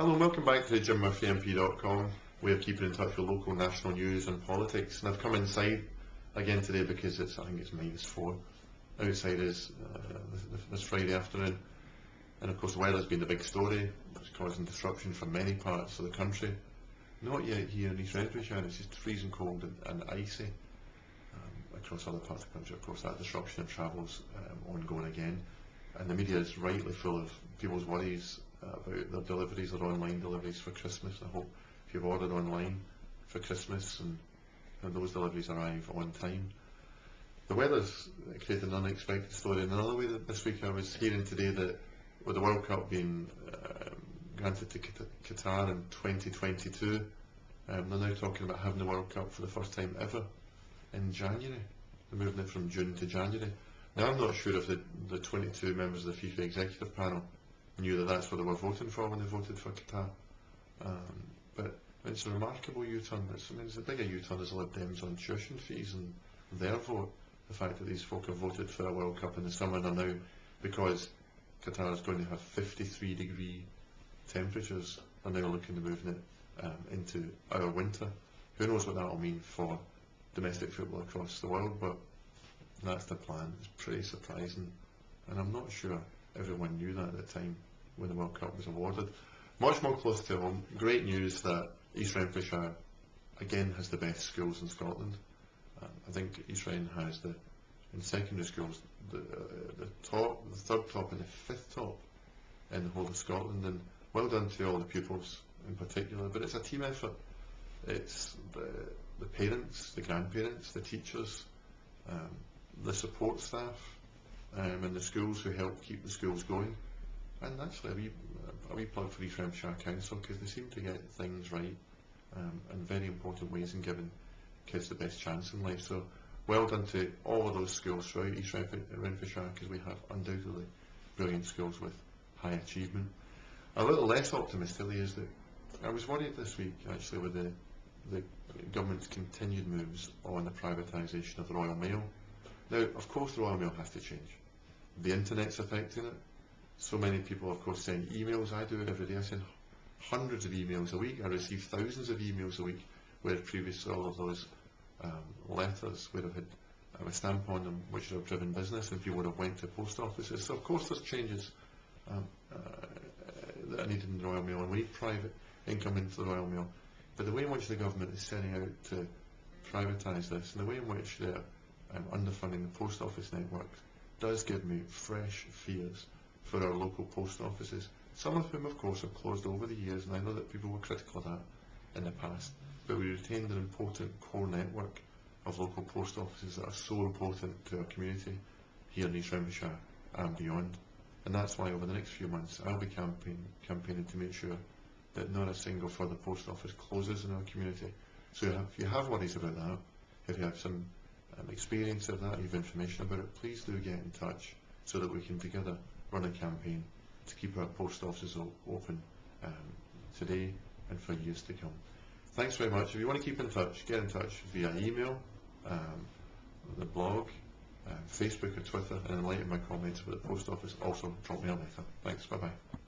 Hello and welcome back to jimmurphymp.com. We're keeping in touch with local national news and politics, and I've come inside again today because I think it's -4 outside is this Friday afternoon, and of course the weather's been the big story. It's causing disruption for many parts of the country. Not yet here in East Renfrewshire. It's just freezing cold and icy across other parts of the country. Of course that disruption of travel's ongoing again, and the media is rightly full of people's worries about their deliveries or online deliveries for Christmas. I hope if you've ordered online for Christmas and those deliveries arrive on time. The weather's created an unexpected story in another way. That this week I was hearing today that with the World Cup being granted to Qatar in 2022, they're now talking about having the World Cup for the first time ever in January. They're moving it from June to January. Now I'm not sure if the 22 members of the FIFA executive panel knew that that's what they were voting for when they voted for Qatar. But it's a remarkable U-turn. It's a bigger U-turn as the Lib Dems on tuition fees and their vote. The fact that these folk have voted for a World Cup in the summer, and are now, because Qatar is going to have 53-degree temperatures, are now looking to moving it into our winter. Who knows what that will mean for domestic football across the world, but that's the plan. It's pretty surprising, and I'm not sure everyone knew that at the time when the World Cup was awarded. Much more close to home, great news that East Renfrewshire again has the best schools in Scotland. I think East Ren has in secondary schools the third top and the fifth top in the whole of Scotland, and well done to all the pupils in particular. But it's a team effort. It's the parents, the grandparents, the teachers, the support staff, and the schools who help keep the schools going. And actually a wee plug for East Renfrewshire Council, because they seem to get things right in very important ways in giving kids the best chance in life. So well done to all of those schools throughout East Renfrewshire, because we have undoubtedly brilliant schools with high achievement. A little less optimistically is that I was worried this week actually with the government's continued moves on the privatisation of the Royal Mail. Now, of course, the Royal Mail has to change. The internet's affecting it. So many people, of course, send emails. I do it every day. I send hundreds of emails a week. I receive thousands of emails a week, where previously all of those letters would have had a stamp on them, which would have driven business, and people would have went to post offices. So, of course, there's changes that are needed in the Royal Mail, and we need private income into the Royal Mail. But the way in which the government is setting out to privatise this, and the way in which they're underfunding the post office network, does give me fresh fears for our local post offices, some of whom of course have closed over the years, and I know that people were critical of that in the past, but we retained an important core network of local post offices that are so important to our community here in East Renfrewshire and beyond. And that's why over the next few months I'll be campaigning to make sure that not a single further post office closes in our community. So if you have worries about that, if you have some experience of that, you have information about it, please do get in touch so that we can together run a campaign to keep our post offices open today and for years to come. Thanks very much. If you want to keep in touch, get in touch via email, the blog, Facebook or Twitter, and in light of my comments about the post office, also drop me a letter. Thanks, bye bye.